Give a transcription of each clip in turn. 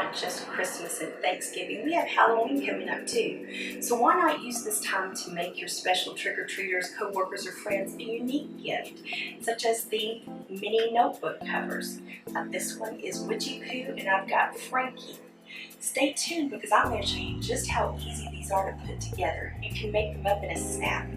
not just Christmas and Thanksgiving. We have Halloween coming up too. So why not use this time to make your special trick-or-treaters, co-workers, or friends a unique gift, such as the mini notebook covers. This one is Witchy Poo, and I've got Frankie. Stay tuned because I'm going to show you just how easy these are to put together. You can make them up in a snap.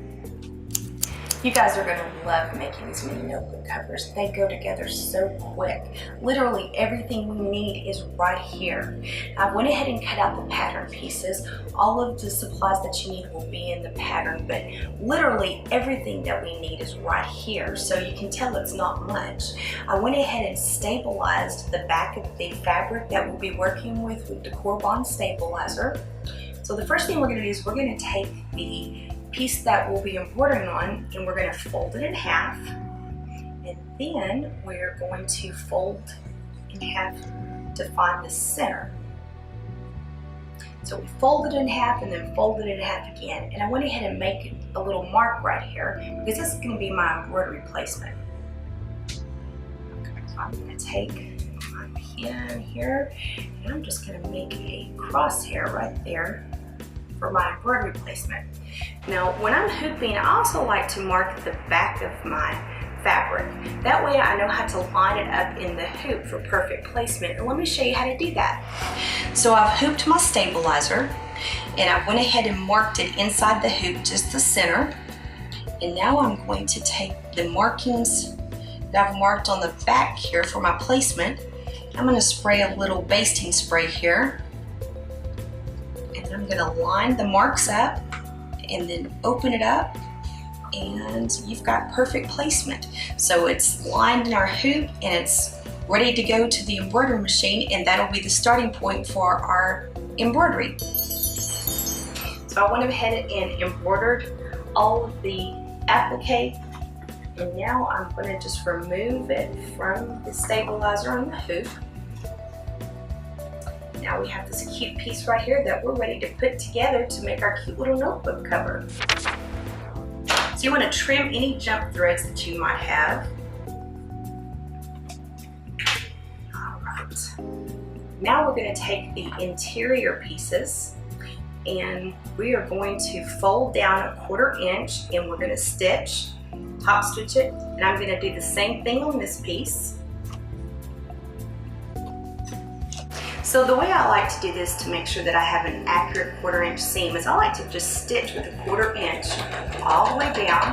You guys are going to love making these mini notebook covers. They go together so quick. Literally everything we need is right here. I went ahead and cut out the pattern pieces. All of the supplies that you need will be in the pattern, but literally everything that we need is right here. So you can tell it's not much. I went ahead and stabilized the back of the fabric that we'll be working with the Core Bond Stabilizer. So the first thing we're going to do is we're going to take the piece that we'll be embroidering on and we're going to fold it in half, and then we're going to fold in half to find the center. So we fold it in half and then fold it in half again, and I went ahead and make a little mark right here because this is going to be my embroidery placement. Okay, so I'm going to take my pen here and I'm just going to make a crosshair right there for my embroidery placement. Now, when I'm hooping, I also like to mark the back of my fabric. That way I know how to line it up in the hoop for perfect placement. And let me show you how to do that. So I've hooped my stabilizer and I went ahead and marked it inside the hoop, just the center. And now I'm going to take the markings that I've marked on the back here for my placement. I'm going to spray a little basting spray here. And I'm going to line the marks up and then open it up, and you've got perfect placement. So it's lined in our hoop and it's ready to go to the embroidery machine, and that'll be the starting point for our embroidery. So I went ahead and embroidered all of the applique, and now I'm going to just remove it from the stabilizer on the hoop. Now we have this cute piece right here that we're ready to put together to make our cute little notebook cover. So you want to trim any jump threads that you might have. Alright. Now we're going to take the interior pieces and we are going to fold down 1/4 inch and we're going to stitch, top stitch it, and I'm going to do the same thing on this piece. So the way I like to do this to make sure that I have an accurate 1/4 inch seam is I like to just stitch with a 1/4 inch all the way down.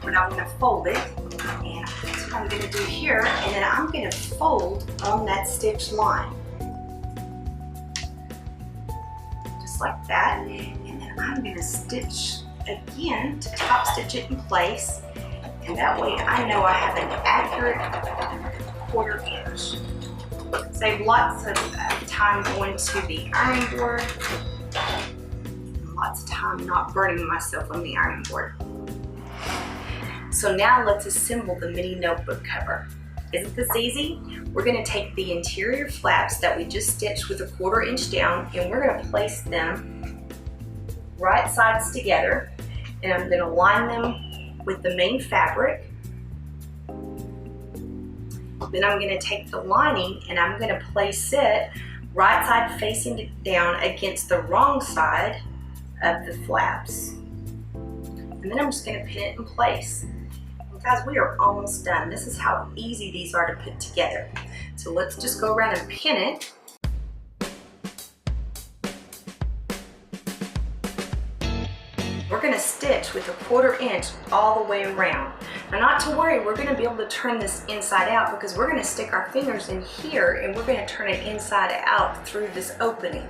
But I'm going to fold it, and that's what I'm going to do here, and then I'm going to fold on that stitch line. Just like that, and then I'm going to stitch again to top stitch it in place, and that way I know I have an accurate 1/4 inch. Save lots of time going to the iron board, and lots of time not burning myself on the iron board. So now let's assemble the mini notebook cover. Isn't this easy? We're going to take the interior flaps that we just stitched with a 1/4 inch down, and we're going to place them right sides together, and I'm going to line them with the main fabric. Then I'm going to take the lining and I'm going to place it right side facing down against the wrong side of the flaps. And then I'm just going to pin it in place. And guys, we are almost done. This is how easy these are to put together. So let's just go around and pin it. We're going to stitch with a 1/4 inch all the way around. Now, not to worry, we're going to be able to turn this inside out because we're going to stick our fingers in here and we're going to turn it inside out through this opening.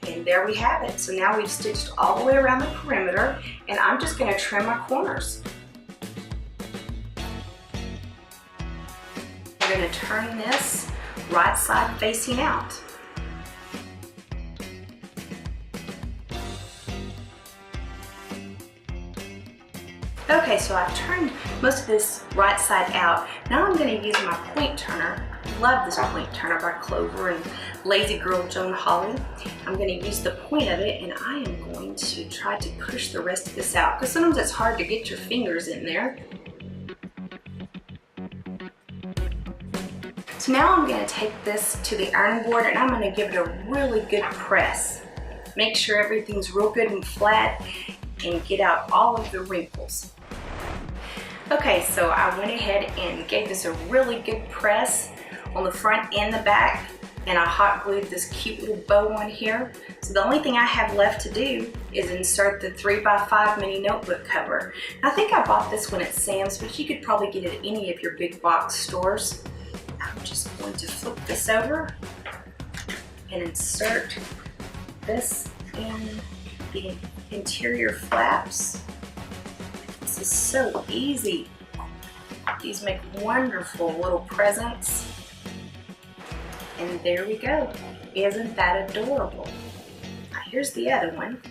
And there we have it. So now we've stitched all the way around the perimeter, and I'm just going to trim my corners. We're going to turn this right side facing out. Okay, so I've turned most of this right side out. Now I'm going to use my point turner love this point turner by Clover and Lazy Girl Joan Holly. I'm going to use the point of it, and I am going to try to push the rest of this out, because sometimes it's hard to get your fingers in there. So now I'm going to take this to the ironing board, and I'm going to give it a really good press. Make sure everything's real good and flat, and get out all of the wrinkles. Okay, so I went ahead and gave this a really good press on the front and the back, and I hot glued this cute little bow on here. So the only thing I have left to do is insert the 3x5 mini notebook cover. I think I bought this one at Sam's, but you could probably get it at any of your big box stores. I'm just going to flip this over and insert this in the interior flaps. This is so easy. These make wonderful little presents. And there we go. Isn't that adorable? Now here's the other one.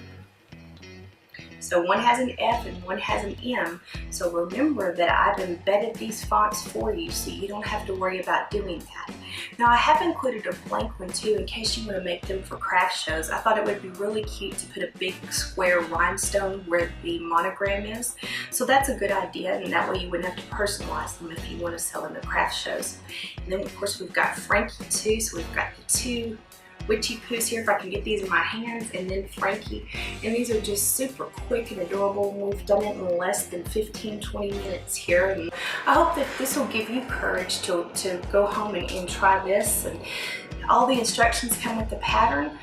So one has an F and one has an M. So remember that I've embedded these fonts for you, so you don't have to worry about doing that. Now I have included a blank one too, in case you want to make them for craft shows. I thought it would be really cute to put a big square rhinestone where the monogram is. So that's a good idea, and that way you wouldn't have to personalize them if you want to sell them at craft shows. And then of course we've got Frankie too, so we've got the two Witchy Poos here, if I can get these in my hands, and then Frankie. And these are just super quick and adorable, and we've done it in less than 15-20 minutes here. And I hope that this will give you courage to go home and try this. And all the instructions come with the pattern.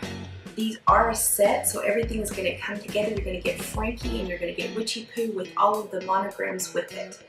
These are a set, so everything is going to come together. You're going to get Frankie and you're going to get Witchy Poo with all of the monograms with it.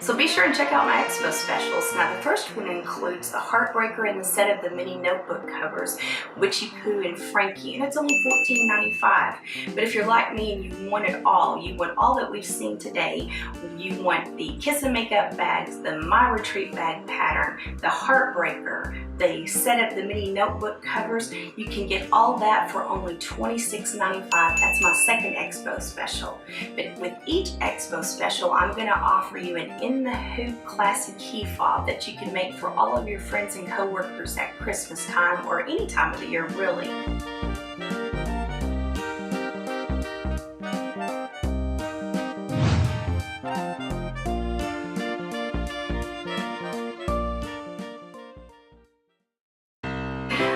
So be sure and check out my Expo specials. Now the first one includes the Heartbreaker and the set of the mini notebook covers, Witchy Poo and Frankie, and it's only $14.95. But if you're like me and you want it all, you want all that we've seen today, you want the Kiss and Makeup bags, the My Retreat bag pattern, the Heartbreaker, the set of the mini notebook covers, you can get all that for only $26.95. That's my second Expo special. But with each Expo special, I'm going to offer you an In the Hoop classy key fob that you can make for all of your friends and coworkers at Christmas time, or any time of the year really.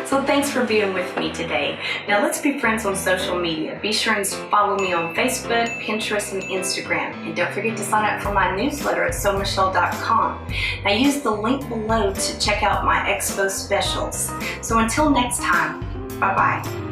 So thanks for being with me today. Now let's be friends on social media. Be sure and follow me on Facebook, Pinterest, and Instagram. And don't forget to sign up for my newsletter at sewmichelle.com. Now use the link below to check out my Expo specials. So until next time, bye-bye.